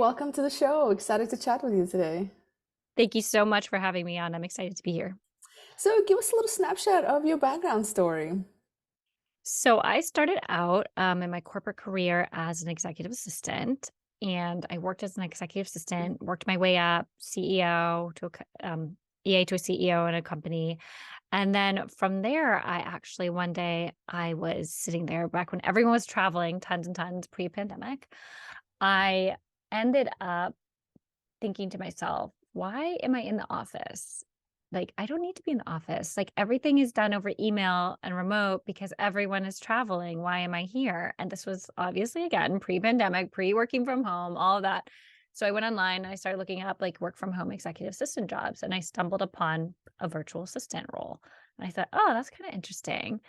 welcome to the show. Excited to chat with you today. Thank you so much for having me on. I'm excited to be here. So, give us a little snapshot of your background story. So, I started out in my corporate career as an executive assistant, and I worked as an executive assistant, worked my way up, CEO to EA to a CEO in a company. And then from there, I actually one day I was sitting there back when everyone was traveling tons and tons pre pandemic. I ended up thinking to myself, why am I in the office? Like, I don't need to be in the office. Like, everything is done over email and remote because everyone is traveling. Why am I here? And this was obviously, again, pre pandemic, pre working from home, all of that. So I went online and I started looking up like work from home executive assistant jobs. And I stumbled upon a virtual assistant role. And I thought, oh, that's kind of interesting.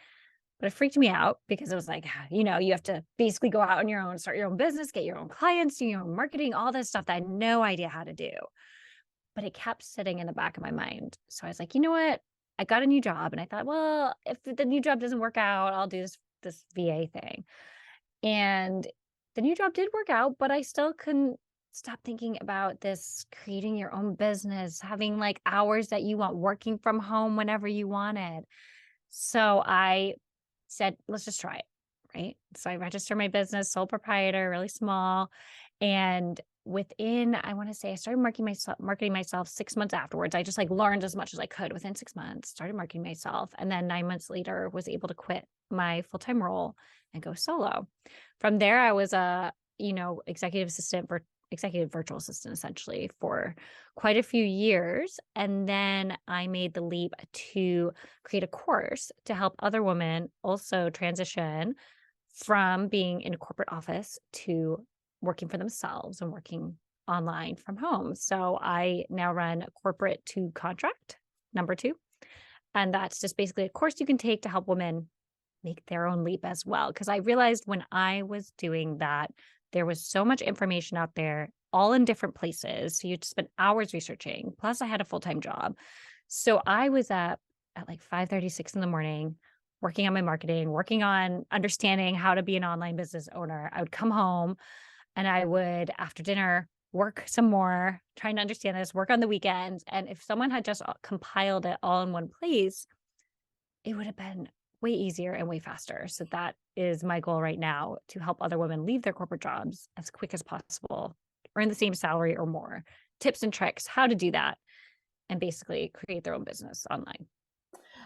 But it freaked me out because it was like, you have to basically go out on your own, start your own business, get your own clients, do your own marketing, all this stuff that I had no idea how to do. But it kept sitting in the back of my mind. So I was like, you know what? I got a new job and I thought, well, if the new job doesn't work out, I'll do this VA thing. And the new job did work out, but I still couldn't stop thinking about this creating your own business, having like hours that you want, working from home whenever you wanted. So I said, let's just try it. Right. So I registered my business, sole proprietor, really small. And within, I want to say I started marketing myself 6 months afterwards. I just like learned as much as I could within 6 months, started marketing myself. And then 9 months later was able to quit my full-time role and go solo. From there, I was a, executive virtual assistant essentially for quite a few years. And then I made the leap to create a course to help other women also transition from being in a corporate office to working for themselves and working online from home. So I now run corporate to contract number two. And that's just basically a course you can take to help women make their own leap as well. Because I realized when I was doing that, there was so much information out there, all in different places. So you'd spend hours researching. Plus, I had a full time job. So I was up at like 5:36 in the morning, working on my marketing, working on understanding how to be an online business owner. I would come home and I would, after dinner, work some more, trying to understand this, work on the weekends. And if someone had just compiled it all in one place, it would have been way easier and way faster. So that is my goal right now, to help other women leave their corporate jobs as quick as possible, earn the same salary or more. Tips and tricks, how to do that, and basically create their own business online.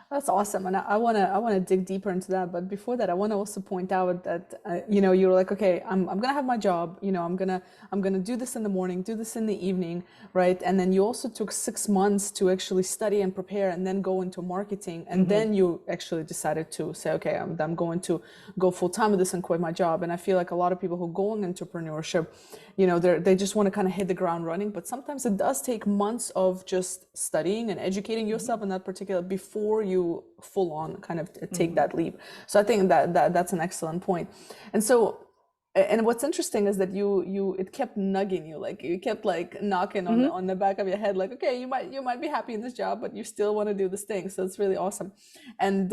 That's awesome, and I wanna dig deeper into that. But before that, I want to also point out that you were like, okay, I'm gonna have my job. I'm gonna do this in the morning, do this in the evening, right? And then you also took 6 months to actually study and prepare, and then go into marketing, and then you actually decided to say, okay, I'm going to go full time with this and quit my job. And I feel like a lot of people who go in entrepreneurship, they just want to kind of hit the ground running, but sometimes it does take months of just studying and educating yourself in that particular before you full on kind of take Mhm. that leap. So I think that's an excellent point. And so, and what's interesting is that it kept nugging you, like you kept like knocking on the Mhm. back of your head, like, okay, you might be happy in this job, but you still want to do this thing. So it's really awesome. And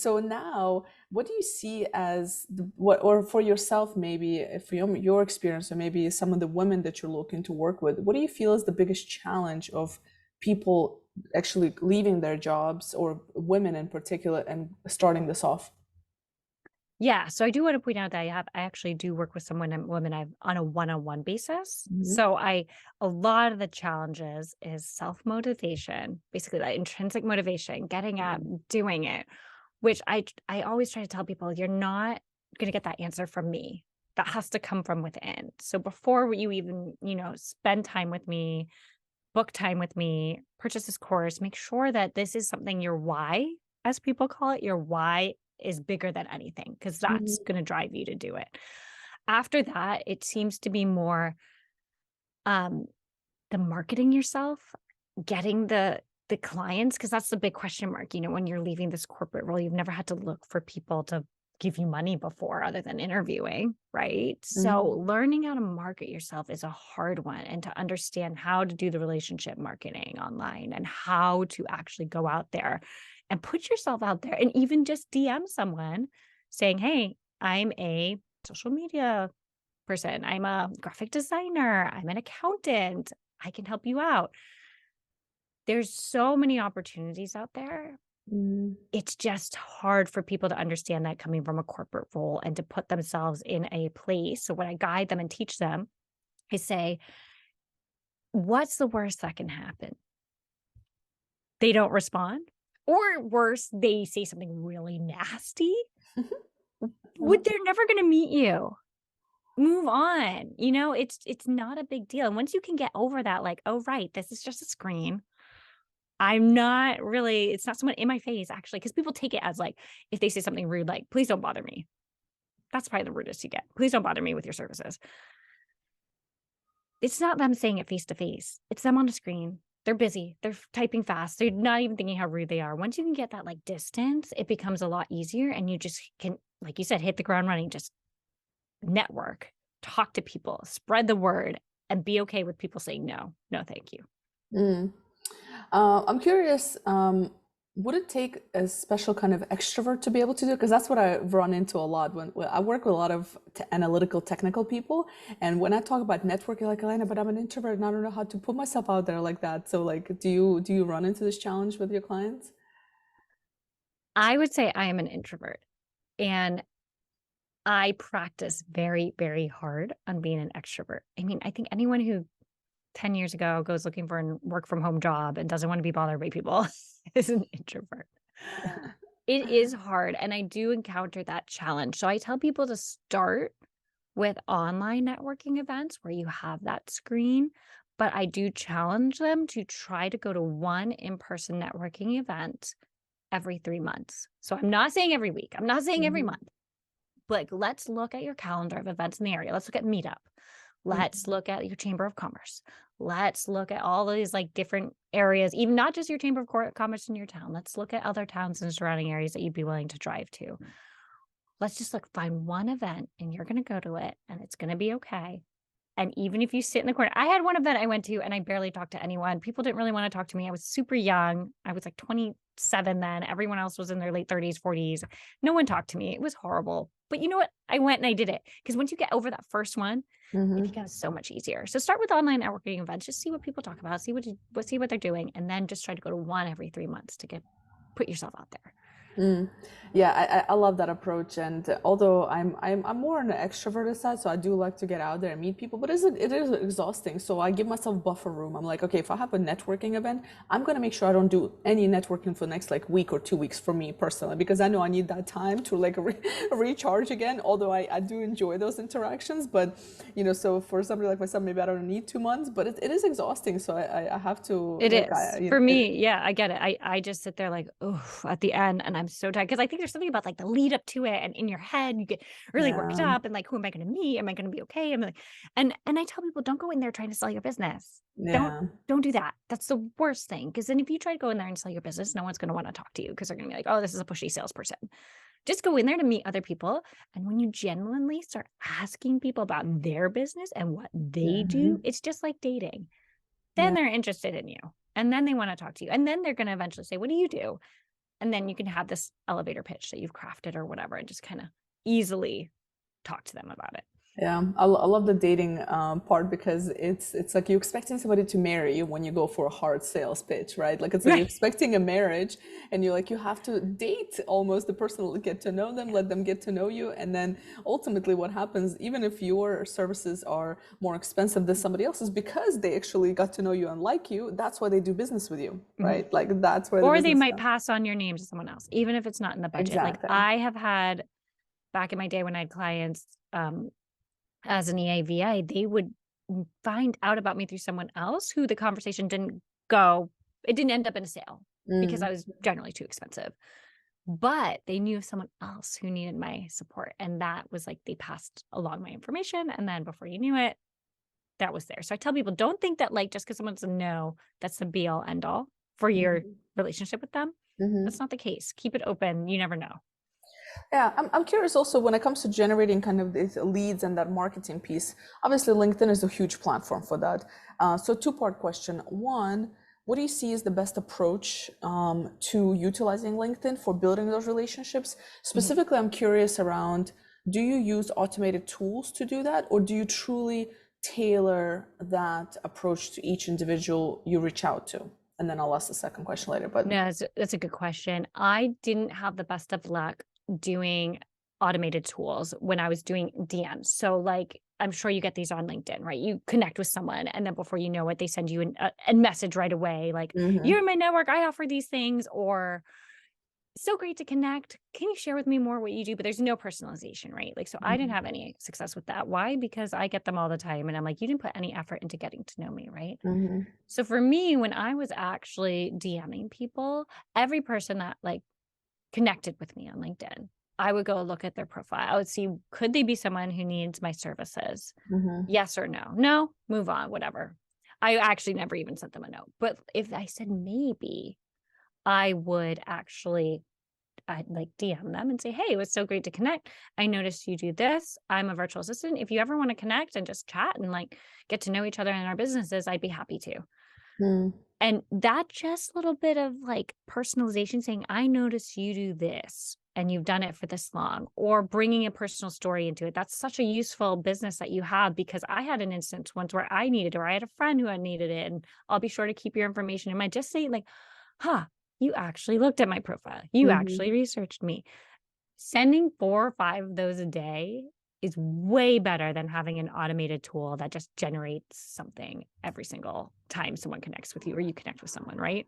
so now, what do you see as what, or for yourself, maybe if your experience, or maybe some of the women that you're looking to work with, what do you feel is the biggest challenge of people actually leaving their jobs, or women in particular, and starting this off? Yeah, so I do want to point out that I actually do work with some women I've on a one-on-one basis. Hmm. So a lot of the challenges is self-motivation, basically that intrinsic motivation, getting up, doing it, which I always try to tell people, you're not going to get that answer from me. That has to come from within. So before you even, spend time with me, book time with me, purchase this course, make sure that this is something your why, as people call it, your why is bigger than anything, because that's Hmm. going to drive you to do it. After that, it seems to be more um, the marketing yourself, getting the clients, because that's the big question mark. When you're leaving this corporate role, you've never had to look for people to give you money before other than interviewing, right? So Hmm. learning how to market yourself is a hard one, and to understand how to do the relationship marketing online and how to actually go out there and put yourself out there, and even just DM someone saying, "Hey, I'm a social media person. I'm a graphic designer. I'm an accountant. I can help you out. There's so many opportunities out there. Mm, It's just hard for people to understand that coming from a corporate role and to put themselves in a place. So when I guide them and teach them, I say, what's the worst that can happen? They don't respond. Or worse, they say something really nasty. They're never going to meet you. Move on. It's not a big deal. And once you can get over that, like, oh, right, this is just a screen. I'm not really, it's not someone in my face, actually, because people take it as like, if they say something rude, like, please don't bother me. That's probably the rudest you get. Please don't bother me with your services. It's not them saying it face to face. It's them on a screen. They're busy. They're typing fast. They're not even thinking how rude they are. Once you can get that like distance, it becomes a lot easier. And you just can, like you said, hit the ground running, just network, talk to people, spread the word, and be okay with people saying no, no, thank you. mm. I'm curious, would it take a special kind of extrovert to be able to do it? Because that's what I've run into a lot when I work with a lot of analytical, technical people. And when I talk about networking, like, Elena, but I'm an introvert and I don't know how to put myself out there like that. So like, do you run into this challenge with your clients? I would say I am an introvert and I practice very, very hard on being an extrovert. I mean, I think anyone who 10 years ago goes looking for a work from home job and doesn't want to be bothered by people is an introvert. It is hard. And I do encounter that challenge. So I tell people to start with online networking events where you have that screen. But I do challenge them to try to go to one in person networking event every 3 months. So I'm not saying every week, I'm not saying every Mhm. month. Like, let's look at your calendar of events in the area. Let's look at Meetup. Let's look at your Chamber of Commerce. Let's look at all of these like different areas, even not just your Chamber of Commerce in your town. Let's look at other towns and surrounding areas that you'd be willing to drive to. Let's just find one event and you're going to go to it and it's going to be okay. And even if you sit in the corner, I had one event I went to and I barely talked to anyone. People didn't really want to talk to me. I was super young. I was like 27 then. Everyone else was in their late 30s, 40s. No one talked to me. It was horrible. But you know what? I went and I did it. Because once you get over that first one, it Mhm. becomes so much easier. So start with online networking events. Just see what people talk about, see what they're doing, and then just try to go to one every 3 months to put yourself out there. Mm. Yeah, I love that approach. And although I'm more on the extroverted side, so I do like to get out there and meet people, but it is exhausting. So I give myself buffer room. I'm like, okay, if I have a networking event, I'm gonna make sure I don't do any networking for the next like week or 2 weeks for me personally, because I know I need that time to like recharge again. Although I do enjoy those interactions, but so for somebody like myself, maybe I don't need 2 months, but it is exhausting. So I have to It like is for me. Yeah, I get it. I just sit there like, oh, at the end, and I'm so tired because I think there's something about like the lead up to it, and in your head you get really worked yeah, up, and like, who am I going to meet? Am I going to be okay? I'm like, and I tell people, don't go in there trying to sell your business. Don't yeah. don't do that. That's the worst thing because then if you try to go in there and sell your business, no one's going to want to talk to you because they're going to be like, oh, this is a pushy salesperson. Just go in there to meet other people, and when you genuinely start asking people about their business and what they do, Mhm. it's just like dating. Then Yeah. they're interested in you. And then they want to talk to you. And then they're going to eventually say, what do you do? And then you can have this elevator pitch that you've crafted or whatever and just kind of easily talk to them about it. Yeah, I love the dating part because it's like you're expecting somebody to marry you when you go for a hard sales pitch, right? Like it's like you're Right. expecting a marriage, and you're like you have to date almost the person, get to know them, let them get to know you, and then ultimately what happens, even if your services are more expensive than somebody else's, because they actually got to know you and like you, that's why they do business with you, Mhm. right? Like that's where the Or they business might comes. pass on your name to someone else, even if it's not in the budget. Like Exactly. I have had back in my day when I had clients as an EAVA, they would find out about me through someone else who the conversation it didn't end up in a sale because I Mm. was generally too expensive. But they knew of someone else who needed my support. And that was like they passed along my information. And then before you knew it, that was there. So I tell people don't think that like just because someone's a no, that's the be all end all for your relationship with them. That's Mhm. not the case. Keep it open. You never know. Yeah, I'm curious also when it comes to generating kind of these leads and that marketing piece. Obviously, LinkedIn is a huge platform for that. So, two-part question. One, what do you see as the best approach to utilizing LinkedIn for building those relationships? Mhm. Specifically, I'm curious around Do you use automated tools to do that, or do you truly tailor that approach to each individual you reach out to? And then I'll ask the second question later. But No, that's a good question. I didn't have the best of luck doing automated tools when I was doing DMs. So, like, I'm sure you get these on LinkedIn, right? You connect with someone, and then before you know it, they send you a message right away, like, "You're mm-hmm, in my network. I offer these things," or "So great to connect. Can you share with me more what you do?" But there's no personalization, right? Like, so I didn't have any success with that. Why? Because I get them all the time, and I'm like, "You didn't put any effort into getting to know me, right?" mm-hmm, So for me, when I was actually DMing people, every person that like connected with me on LinkedIn, I would go look at their profile. I would see, could they be someone who needs my services? mm-hmm, Yes or no? No, move on, whatever. I actually never even sent them a note. But if I said maybe, I would actually I'd like DM them and say, "Hey, it was so great to connect. I noticed you do this. I'm a virtual assistant. If you ever want to connect and just chat and like get to know each other in our businesses, I'd be happy to." mm-hmm, And that just little bit of like personalization saying, "I notice you do this and you've done it for this long," or bringing a personal story into it. That's such a useful business that you have, because I had an instance once where I needed, or I had a friend who had needed it. And I'll be sure to keep your information in mind. Just saying, like, "Huh, you actually looked at my profile. You mm-hmm. actually researched me." Sending 4 or 5 of those a day is way better than having an automated tool that just generates something every single time someone connects with you or you connect with someone, right?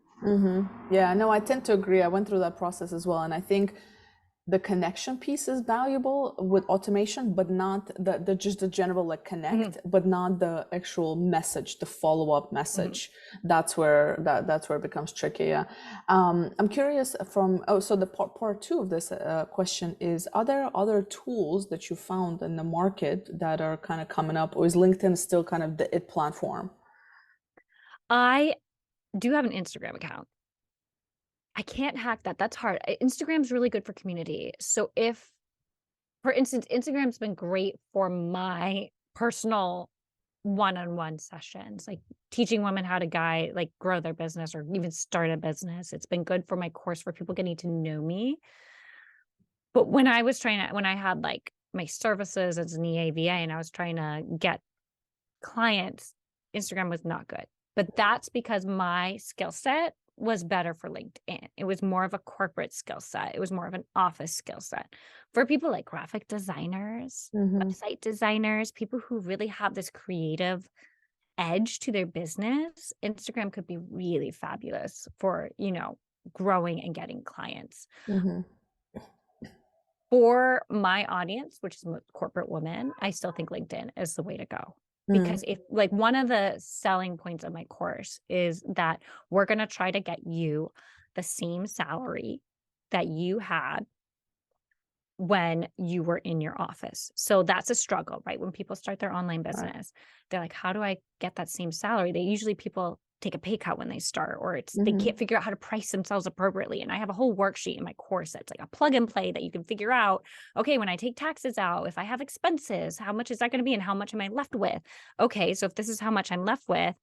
Yeah, no, I tend to agree. I went through that process as well, and I think the connection piece is valuable with automation, but not the just the general like Mhm, connect, but not the actual message, the follow-up mhm. message. That's where it becomes tricky. Yeah. I'm curious from so the part two of this question is: are there other tools that you found in the market that are kind of coming up, or is LinkedIn still kind of the it platform? I do have an Instagram account. I can't hack that. That's hard. Instagram's really good for community. So if, for instance, Instagram's been great for my personal one-on-one sessions, like teaching women how to like grow their business or even start a business. It's been good for my course for people getting to know me. But when I had like my services as an EAVA and I was trying to get clients, Instagram was not good. But that's because my skill set was better for LinkedIn. It was more of a corporate skill set. It was more of an office skill set. For people like graphic designers, Mm-hmm. website designers, people who really have this creative edge to their business, Instagram could be really fabulous for, growing and getting clients. Mm-hmm. For my audience, which is corporate women, I still think LinkedIn is the way to go. Mm-hmm. Because if like one of the selling points of my course is that we're going to try to get you the same salary that you had when you were in your office. So that's a struggle, right? When people start their online Right. business, they're like, how do I get that same salary? People take a pay cut when they start, or they Mm-hmm. can't figure out how to price themselves appropriately. And I have a whole worksheet in my course that's like a plug and play that you can figure out. Okay, when I take taxes out, if I have expenses, how much is that going to be and how much am I left with? Okay, so if this is how much I'm left with,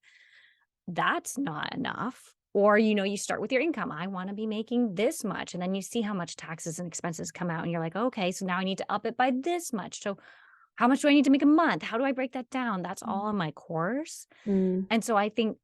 that's not enough. Or, you start with your income. I want to be making this much. And then you see how much taxes and expenses come out. And you're like, okay, so now I need to up it by this much. So, how much do I need to make a month? How do I break that down? That's all in my course. Mm-hmm. And so I think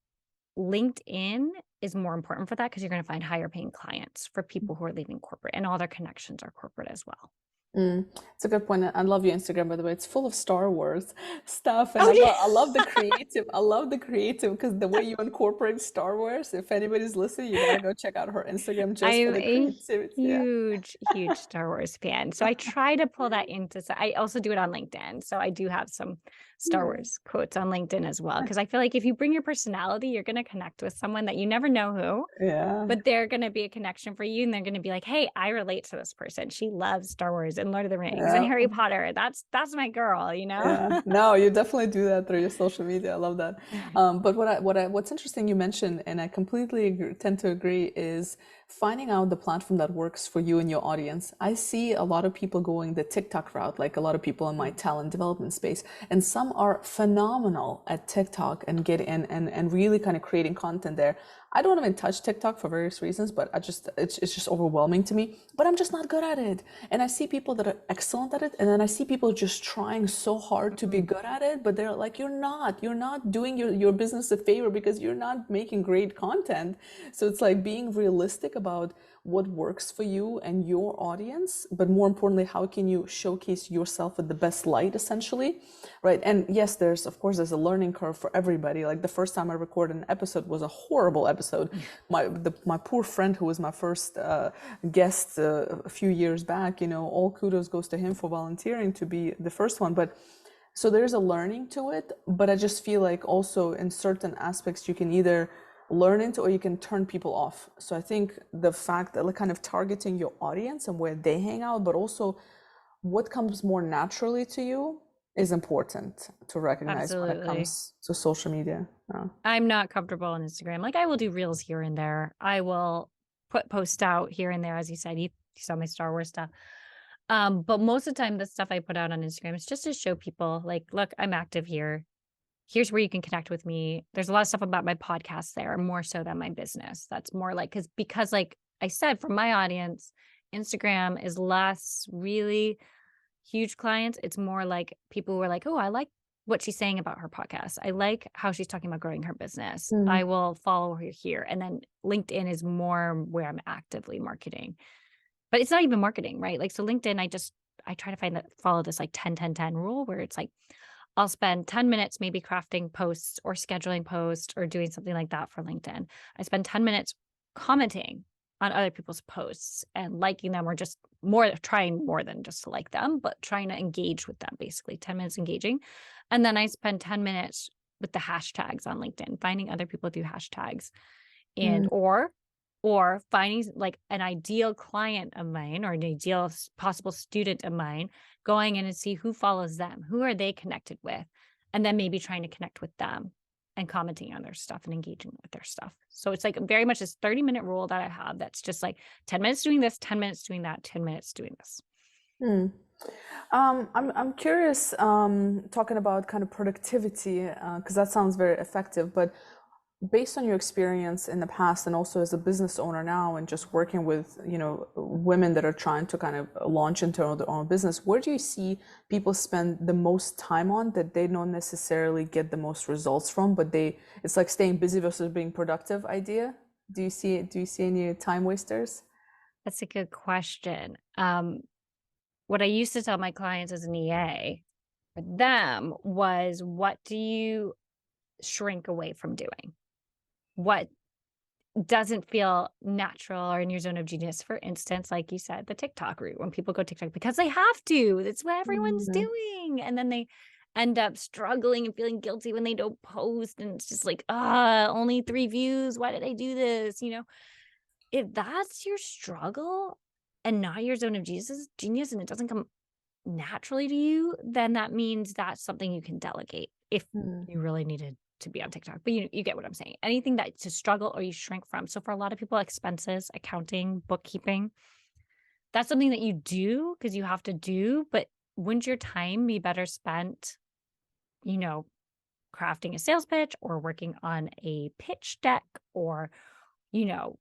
LinkedIn is more important for that because you're going to find higher paying clients for people who are leaving corporate, and all their connections are corporate as well. It's a good point. I love your Instagram, by the way. It's full of Star Wars stuff, and Oh, yeah. I love the creative. I love the creative because the way you incorporate Star Wars. If anybody's listening, you gotta go check out her Instagram just for I'm the a creativity. Yeah. huge, huge Star Wars fan. So I try to pull that into, so I also do it on LinkedIn. So I do have some Star Yeah. Wars quotes on LinkedIn as well. Cause I feel like if you bring your personality, you're going to connect with someone that you never know who, Yeah. but they're going to be a connection for you. And they're going to be like, hey, I relate to this person. She loves Star Wars and Lord of the Rings and Yeah. Harry Potter. That's my girl. Yeah, no, you definitely do that through your social media. I love that. But what's interesting you mentioned, and I completely tend to agree, is finding out the platform that works for you and your audience. I see a lot of people going the TikTok route, like a lot of people in my talent development space, and some are phenomenal at TikTok and get in and really kind of creating content there. I don't even touch TikTok for various reasons, but it's just overwhelming to me. But I'm just not good at it. And I see people that are excellent at it, and then I see people just trying so hard to be good at it, but they're like, you're not doing your business a favor because you're not making great content. So it's like being realistic about what works for you and your audience, but more importantly, how can you showcase yourself with the best light, essentially, right? And yes, there's a learning curve for everybody. Like the first time I recorded an episode was a horrible episode. My poor friend who was my first guest a few years back, all kudos goes to him for volunteering to be the first one. But so there's a learning to it, but I just feel like also in certain aspects you can either learn into or you can turn people off. So I think the fact that like kind of targeting your audience and where they hang out, but also what comes more naturally to you is important to recognize when it Absolutely. comes to social media. I'm not comfortable on Instagram. Like I will do reels here and there. I will put posts out here and there, as you said. You saw my Star Wars stuff. But most of the time, the stuff I put out on Instagram is just to show people, like, look, I'm active here. Here's where you can connect with me. There's a lot of stuff about my podcast there, more so than my business. That's more like because like I said, from my audience, Instagram is less really huge clients. It's more like people who are like, oh, I like what she's saying about her podcast. I like how she's talking about growing her business. Mm, I will follow her here. And then LinkedIn is more where I'm actively marketing. But it's not even marketing, right? Like so LinkedIn, I try to follow this like 10-10-10 rule where it's like I'll spend 10 minutes maybe crafting posts or scheduling posts or doing something like that for LinkedIn. I spend 10 minutes commenting on other people's posts and liking them or just trying more than just to like them, but trying to engage with them, basically 10 minutes engaging. And then I spend 10 minutes with the hashtags on LinkedIn, finding other people through hashtags and mm, or finding like an ideal client of mine or an ideal possible student of mine, going in and see who follows them, who are they connected with, and then maybe trying to connect with them and commenting on their stuff and engaging with their stuff. So it's like very much this 30-minute rule that I have that's just like 10 minutes doing this, 10 minutes doing that, 10 minutes doing this. mm. I'm curious, talking about kind of productivity, because that sounds very effective, but based on your experience in the past and also as a business owner now and just working with, women that are trying to kind of launch into their own business, where do you see people spend the most time on that they don't necessarily get the most results from, but it's like staying busy versus being productive idea? Do you see any time wasters? That's a good question. What I used to tell my clients as an EA for them was, what do you shrink away from doing? What doesn't feel natural or in your zone of genius? For instance, like you said, the TikTok route, when people go TikTok because they have to, that's what everyone's Mhm. doing. And then they end up struggling and feeling guilty when they don't post. And it's just like, only 3 views. Why did I do this? If that's your struggle and not your zone of genius, and it doesn't come naturally to you, then that means that's something you can delegate if Mm, you really needed to be on TikTok. But you get what I'm saying. Anything that's a struggle or you shrink from. So for a lot of people, expenses, accounting, bookkeeping, that's something that you do because you have to do. But wouldn't your time be better spent, you know, crafting a sales pitch or working on a pitch deck or, you know,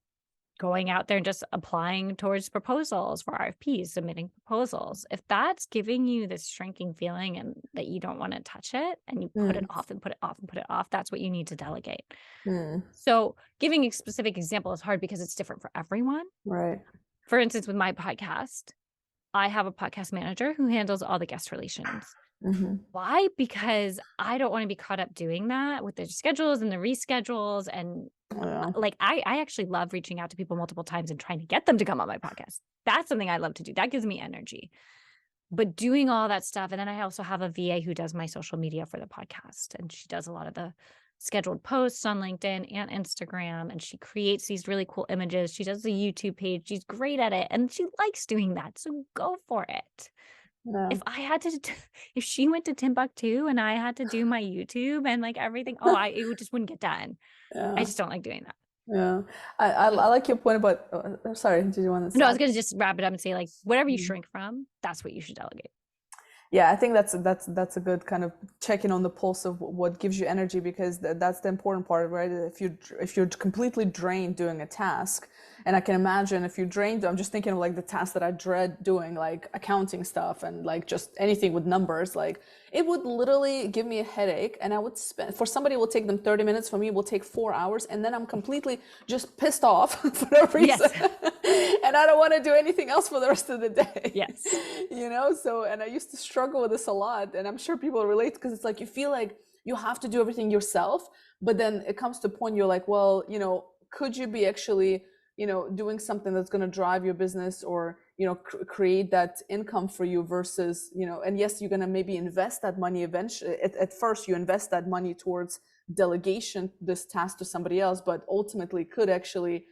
going out there and just applying towards proposals for RFPs, submitting proposals. If that's giving you this shrinking feeling and that you don't want to touch it and you put it mm, off and put it off and put it off, that's what you need to delegate. mm. So giving a specific example is hard because it's different for everyone. Right. For instance, with my podcast, I have a podcast manager who handles all the guest relations. Hmm. Why? Because I don't want to be caught up doing that with the schedules and the reschedules. And Yeah. like, I actually love reaching out to people multiple times and trying to get them to come on my podcast. That's something I love to do. That gives me energy. But doing all that stuff. And then I also have a VA who does my social media for the podcast. And she does a lot of the scheduled posts on LinkedIn and Instagram. And she creates these really cool images. She does a YouTube page. She's great at it. And she likes doing that. So go for it. Yeah. If I had to, if she went to Timbuktu and I had to do my YouTube and like everything, it just wouldn't get done. I Yeah. just don't like doing that. Yeah. I like your point about, sorry, did you want to No, I say? was going to just wrap it up and say, like, whatever you shrink from, that's what you should delegate. Yeah, I think that's a good kind of checking on the pulse of what gives you energy, because that's the important part, right? If you're completely drained doing a task, and I can imagine if you're drained, I'm just thinking of like the tasks that I dread doing, like accounting stuff and like just anything with numbers, like it would literally give me a headache, and I would spend, for somebody it will take them 30 minutes, for me it will take 4 hours, and then I'm completely just pissed off for no reason. Yes. And I don't want to do anything else for the rest of the day. Yes. So, and I used to struggle with this a lot, and I'm sure people relate, because it's like you feel like you have to do everything yourself, but then it comes to a point you're like, well, could you be actually, doing something that's going to drive your business, or create that income for you, versus, and yes, you're going to maybe invest that money eventually. At first you invest that money towards delegation, this task to somebody else, but ultimately could actually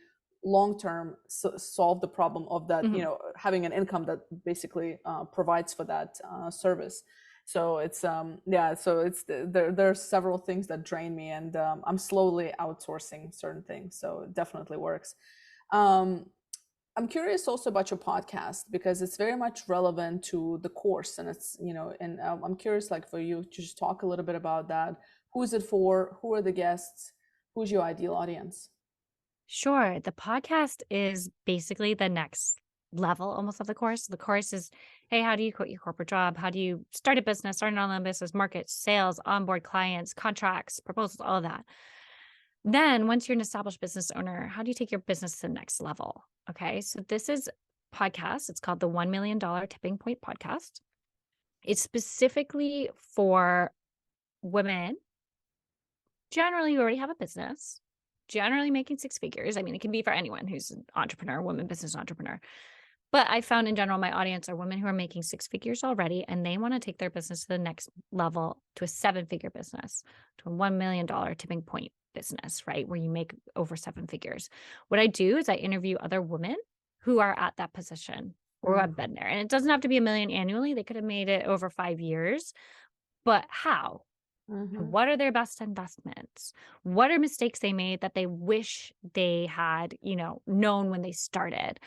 long term solve the problem of that, Hmm. having an income that basically provides for that service. So it's yeah, so it's there are several things that drain me, and I'm slowly outsourcing certain things, so it definitely works. um, I'm curious also about your podcast, because it's very much relevant to the course, and it's, and I'm curious, like, for you to just talk a little bit about that. Who is it for? Who are the guests? Who's your ideal audience? Sure. The podcast is basically the next level almost of the course. The course is, hey, how do you quit your corporate job? How do you start a business, start an online business, market, sales, onboard clients, contracts, proposals, all of that. Then once you're an established business owner, how do you take your business to the next level? Okay. So this is podcast. It's called the $1 million Tipping Point Podcast. It's specifically for women, generally who already have a business, generally making six figures. I mean, it can be for anyone who's an entrepreneur, woman business entrepreneur. But I found in general, my audience are women who are making six figures already, and they want to take their business to the next level, to a seven-figure business, to a $1 million tipping point business, right? Where you make over seven figures. What I do is I interview other women who are at that position or who have been there. And it doesn't have to be a million annually. They could have made it over 5 years. But how? Mm-hmm. What are their best investments? What are mistakes they made that they wish they had, known when they started?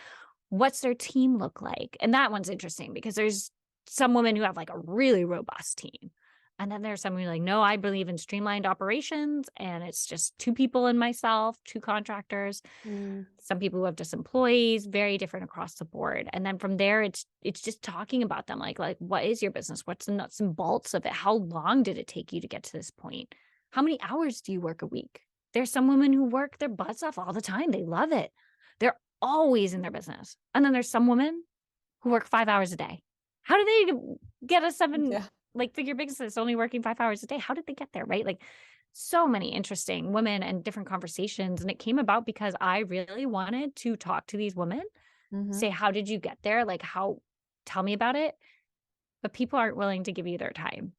What's their team look like? And that one's interesting because there's some women who have like a really robust team. And then there's some who are like, no, I believe in streamlined operations and it's just two people and myself, two contractors. Mm. Some people who have just employees, very different across the board. And then from there, it's just talking about them, like what is your business? What's the nuts and bolts of it? How long did it take you to get to this point? How many hours do you work a week? There's some women who work their butts off all the time. They love it. They're always in their business. And then there's some women who work 5 hours a day. How do they get a seven Yeah. like figure business only working 5 hours a day? How did they get there? Right. Like so many interesting women and different conversations. And it came about because I really wanted to talk to these women, Mm-hmm. say, how did you get there? Tell me about it. But people aren't willing to give you their time.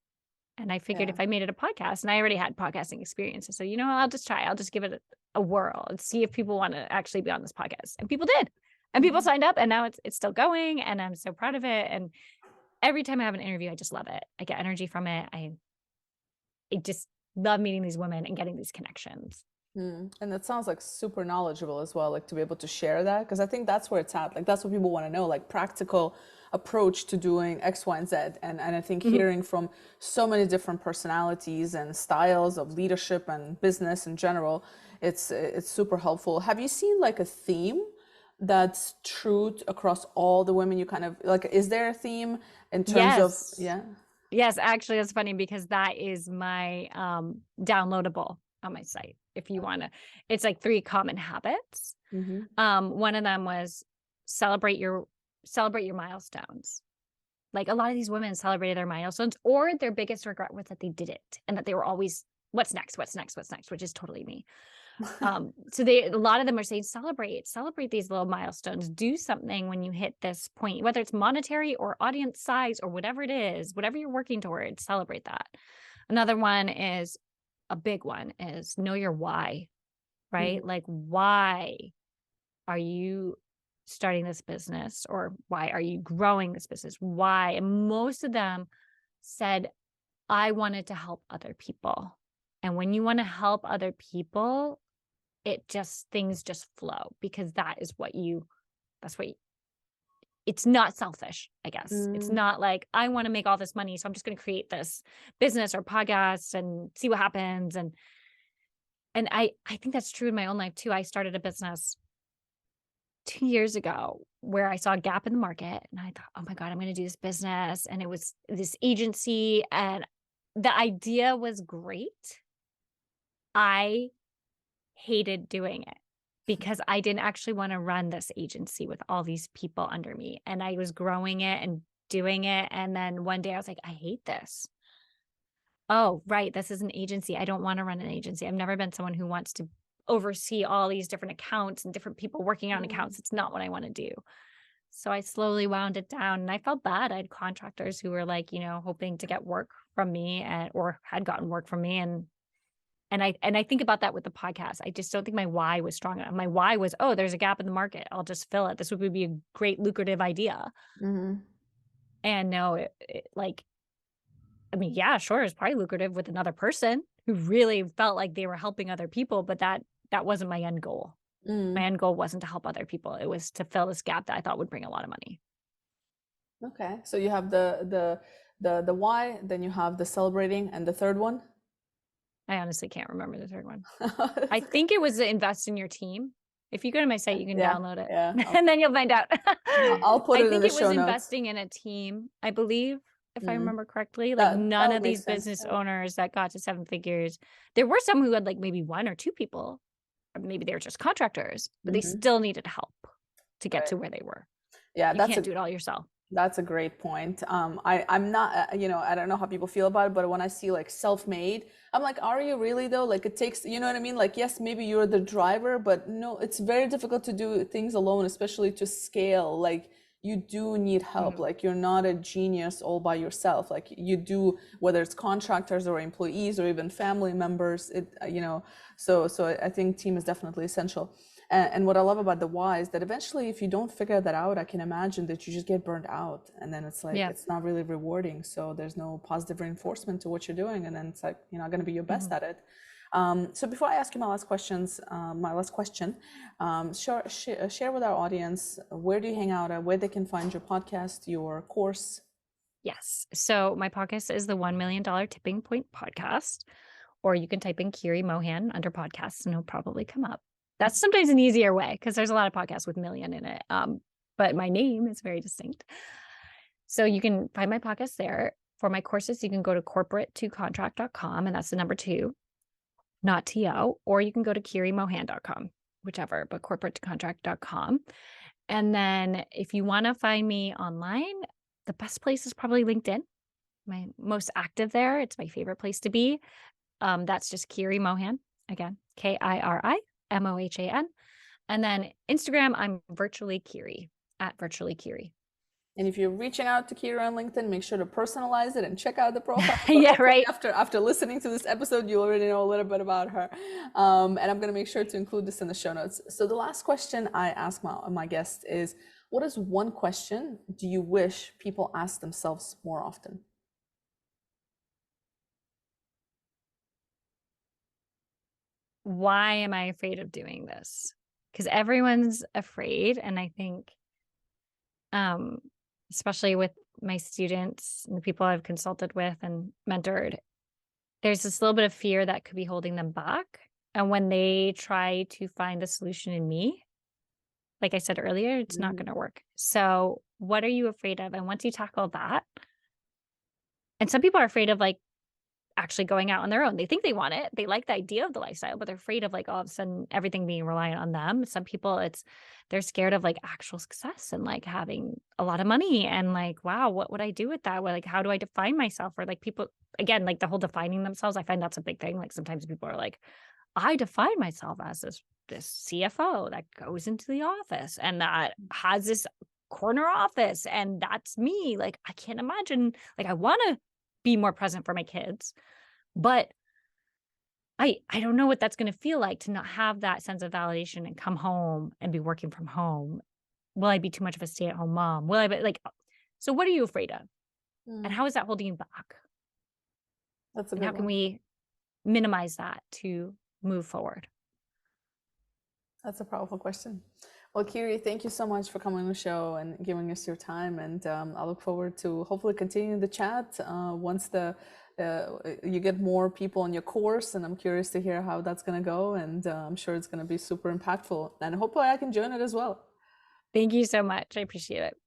And I figured Yeah. if I made it a podcast, and I already had podcasting experiences, so I'll just try. I'll just give it a whirl and see if people want to actually be on this podcast. And people did, and people Mm-hmm. signed up, and now it's still going, and I'm so proud of it. And every time I have an interview, I just love it. I get energy from it. I just love meeting these women and getting these connections. Mm. And that sounds like super knowledgeable as well, like to be able to share that, because I think that's where it's at. Like that's what people want to know, like practical approach to doing X, Y, and Z. And I think Mhm. hearing from so many different personalities and styles of leadership and business in general, it's super helpful. Have you seen like a theme that's true across all the women you kind of like? Is there a theme in terms of, Yes. yeah? Yes, actually, that's funny because that is my downloadable on my site. If you want to, it's like three common habits. Mm-hmm. One of them was celebrate your celebrate your milestones. Like a lot of these women celebrated their milestones, or their biggest regret was that they did it and that they were always, what's next, what's next, what's next, which is totally me. So a lot of them are saying celebrate these little milestones. Do something when you hit this point, whether it's monetary or audience size or whatever it is, whatever you're working towards, celebrate that. Another one is a big one is know your why, right? Mm-hmm. Like, why are you starting this business, or why are you growing this business? Why? And most of them said, I wanted to help other people. And when you want to help other people, things just flow because that's what it's not selfish, I guess. It's Mm, not like I want to make all this money, so I'm just going to create this business or podcast and see what happens. And I think that's true in my own life too. I started a business 2 years ago where I saw a gap in the market and I thought, oh my God, I'm going to do this business. And it was this agency and the idea was great. I hated doing it because I didn't actually want to run this agency with all these people under me. And I was growing it and doing it. And then one day I was like, I hate this. Oh, right. This is an agency. I don't want to run an agency. I've never been someone who wants to oversee all these different accounts and different people working on mm, accounts. It's not what I want to do. So I slowly wound it down and I felt bad. I had contractors who were like, hoping to get work from me or had gotten work from me. And I think about that with the podcast. I just don't think my why was strong enough. My why was, oh, there's a gap in the market. I'll just fill it. This would be a great lucrative idea. mm. And no, I mean, yeah, sure, it's probably lucrative with another person who really felt like they were helping other people, but that wasn't my end goal. My Mm. end goal wasn't to help other people. It was to fill this gap that I thought would bring a lot of money. Okay. So you have the why, then you have the celebrating, and the third one. I honestly can't remember the third one. I think it was to invest in your team. If you go to my site, you can Yeah, download it yeah. and then you'll find out. I'll put I it in think the it was show notes. investing in a team, I believe, if I Mm. remember correctly. Like That none would of make these sense. business owners that got to seven figures, there were some who had like maybe one or two people, or maybe they were just contractors, but they Hmm. still needed help to get Right. to where they were. Yeah, You can't do it all yourself. that's a great point. I'm not, I don't know how people feel about it, but when I see like self-made, I'm like, are you really though? Like it takes, you know what I mean? Like, yes, maybe you're the driver, but no, it's very difficult to do things alone, especially to scale. Like you do need help. Mhm. Like you're not a genius all by yourself. Like you do, whether it's contractors or employees or even family members, so I think team is definitely essential. And what I love about the why is that eventually, if you don't figure that out, I can imagine that you just get burned out. And then it's like, Yeah. it's not really rewarding. So there's no positive reinforcement to what you're doing. And then it's like, you're not going to be your best Mhm. at it. So before I ask you my last question, share with our audience, where do you hang out at, where they can find your podcast, your course? Yes. So my podcast is the $1 million Tipping Point Podcast, or you can type in Kiri Mohan under podcasts and it'll probably come up. That's sometimes an easier way because there's a lot of podcasts with million in it. But my name is very distinct. So you can find my podcast there. For my courses, you can go to corporate2contract.com, and that's the number two, not TO, or you can go to kirimohan.com, whichever, but corporate2contract.com. And then if you want to find me online, the best place is probably LinkedIn. My most active there. It's my favorite place to be. That's just Kiri Mohan. Again, KiriMohan. And then Instagram, I'm virtually Kiri at virtually Kiri. And if you're reaching out to Kira on LinkedIn, make sure to personalize it and check out the profile. But Yeah, hopefully, right. after listening to this episode, you already know a little bit about her. And I'm going to make sure to include this in the show notes. So the last question I ask my guests is, what is one question do you wish people ask themselves more often? Why am I afraid of doing this? Because everyone's afraid. And I think, um, especially with my students and the people I've consulted with and mentored, there's this little bit of fear that could be holding them back. And when they try to find the solution in me, like I said earlier, it's not Mhm. going to work. So, what are you afraid of? And once you tackle that, and some people are afraid of like actually going out on their own. They think they want it. They like the idea of the lifestyle, but they're afraid of like all of a sudden everything being reliant on them. Some people they're scared of like actual success and like having a lot of money and like, wow, what would I do with that? Like, how do I define myself? Or like people again, like the whole defining themselves. I find that's a big thing. Like sometimes people are like, I define myself as this CFO that goes into the office and that has this corner office and that's me. Like I can't imagine like I want to be more present for my kids, but I don't know what that's gonna feel like to not have that sense of validation and come home and be working from home. Will I be too much of a stay-at-home mom? Will I be like so what are you afraid of? And Mm, how is that holding you back? that's a And good how can one. we minimize that to move forward? That's a powerful question. Well, Kiri, thank you so much for coming on the show and giving us your time. And I look forward to hopefully continuing the chat once you get more people on your course. And I'm curious to hear how that's going to go. And I'm sure it's going to be super impactful. And hopefully I can join it as well. Thank you so much. I appreciate it.